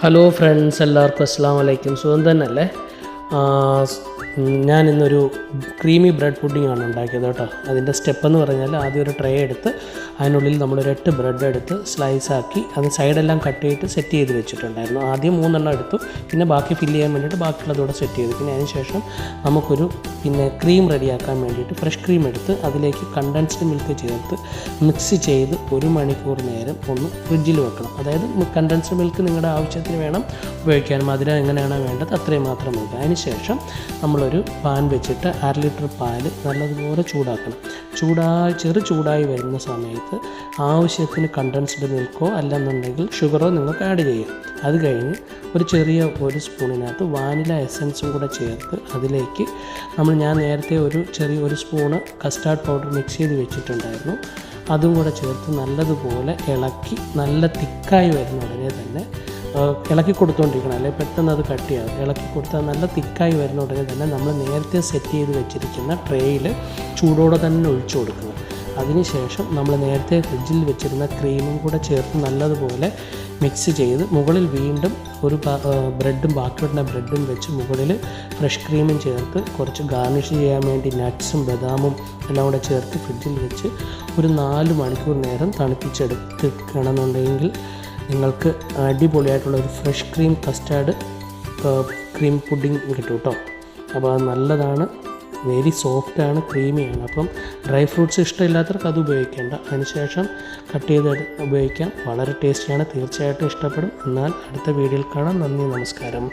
Hello friends, എല്ലാവർക്കും അസ്സലാമു അലൈക്കും. സുഖം തന്നെയല്ലേ? ഞാൻ ഇന്നൊരു ക്രീമി ബ്രെഡ് പുഡിംഗ് ആണ് ഉണ്ടാക്കിയത് കേട്ടോ. അതിൻ്റെ സ്റ്റെപ്പെന്ന് പറഞ്ഞാൽ ആദ്യം ഒരു ട്രേ എടുത്ത് അതിനുള്ളിൽ നമ്മളൊരു 8 ബ്രെഡ് എടുത്ത് സ്ലൈസാക്കി അത് സൈഡെല്ലാം കട്ട് ചെയ്തിട്ട് സെറ്റ് ചെയ്ത് വെച്ചിട്ടുണ്ടായിരുന്നു. ആദ്യം 3 എണ്ണം എടുത്തു, പിന്നെ ബാക്കി ഫില്ല് ചെയ്യാൻ വേണ്ടിയിട്ട് ബാക്കിയുള്ളതോടെ സെറ്റ് ചെയ്തു. പിന്നെ അതിന് ശേഷം നമുക്കൊരു ക്രീം റെഡിയാക്കാൻ വേണ്ടിയിട്ട് ഫ്രഷ് ക്രീം എടുത്ത് അതിലേക്ക് കണ്ടൻസ്ഡ് മിൽക്ക് ചേർത്ത് മിക്സ് ചെയ്ത് 1 മണിക്കൂർ നേരം ഒന്ന് ഫ്രിഡ്ജിൽ വെക്കണം. അതായത് കണ്ടൻസ്ഡ് മിൽക്ക് നിങ്ങളുടെ ആവശ്യത്തിന് വേണം ഉപയോഗിക്കാനും, മധുരം എങ്ങനെയാണോ വേണ്ടത് അത്രയും മാത്രം വെക്കുക. അതിന് ശേഷം നമ്മളൊരു പാൻ വെച്ചിട്ട് 1/2 ലിറ്റർ പാൽ നല്ലതുപോലെ ചൂടാക്കണം. ചെറു ചൂടായി വരുന്ന സമയത്ത് ആവശ്യത്തിന് കണ്ടൻസ്ഡ് മിൽക്കോ അല്ലെന്നുണ്ടെങ്കിൽ ഷുഗറോ നിങ്ങൾക്ക് ആഡ് ചെയ്യാം. അത് കഴിഞ്ഞ് ഒരു സ്പൂണിനകത്ത് വാനില എസൻസും കൂടെ ചേർത്ത് അതിലേക്ക് ഞാൻ നേരത്തെ ഒരു സ്പൂണ് കസ്റ്റാർഡ് പൗഡർ മിക്സ് ചെയ്ത് വെച്ചിട്ടുണ്ടായിരുന്നു. അതും കൂടെ ചേർത്ത് നല്ലതുപോലെ ഇളക്കി നല്ല തിക്കായി വരുന്ന ഉടനെ തന്നെ ഇളക്കി കൊടുത്തുകൊണ്ടിരിക്കണം, അല്ലെങ്കിൽ പെട്ടെന്ന് അത് കട്ടിയാകും. ഇളക്കി കൊടുത്താൽ നല്ല തിക്കായി വരുന്ന ഉടനെ തന്നെ നമ്മൾ നേരത്തെ സെറ്റ് ചെയ്ത് വെച്ചിരിക്കുന്ന ട്രേയിൽ ചൂടോടെ തന്നെ ഒഴിച്ചു കൊടുക്കണം. അതിനുശേഷം നമ്മൾ നേരത്തെ ഫ്രിഡ്ജിൽ വെച്ചിരുന്ന ക്രീമും കൂടെ ചേർത്ത് നല്ലതുപോലെ മിക്സ് ചെയ്ത് മുകളിൽ വീണ്ടും ഒരു ബാക്കിയുള്ള ബ്രെഡും വെച്ച് മുകളിൽ ഫ്രഷ് ക്രീമും ചേർത്ത് കുറച്ച് ഗാർണിഷ് ചെയ്യാൻ വേണ്ടി നട്ട്സും ബദാമും എല്ലാം കൂടെ ചേർത്ത് ഫ്രിഡ്ജിൽ വെച്ച് ഒരു 4 മണിക്കൂർ നേരം തണുപ്പിച്ചെടുക്കണമെന്നുണ്ടെങ്കിൽ നിങ്ങൾക്ക് അടിപൊളിയായിട്ടുള്ള ഒരു fresh cream custard cream pudding കിട്ടും കേട്ടോ. അപ്പോൾ അത് നല്ലതാണ്, വെരി സോഫ്റ്റാണ്, ക്രീമിയാണ്. അപ്പം ഡ്രൈ ഫ്രൂട്ട്സ് ഇഷ്ടമില്ലാത്തവർക്ക് അത് ഉപയോഗിക്കേണ്ട. അതിനുശേഷം കട്ട് ചെയ്ത് ഉപയോഗിക്കാം. വളരെ ടേസ്റ്റിയാണ്, തീർച്ചയായിട്ടും ഇഷ്ടപ്പെടും. എന്നാൽ അടുത്ത വീഡിയോയിൽ കാണാം. നന്ദി, നമസ്കാരം.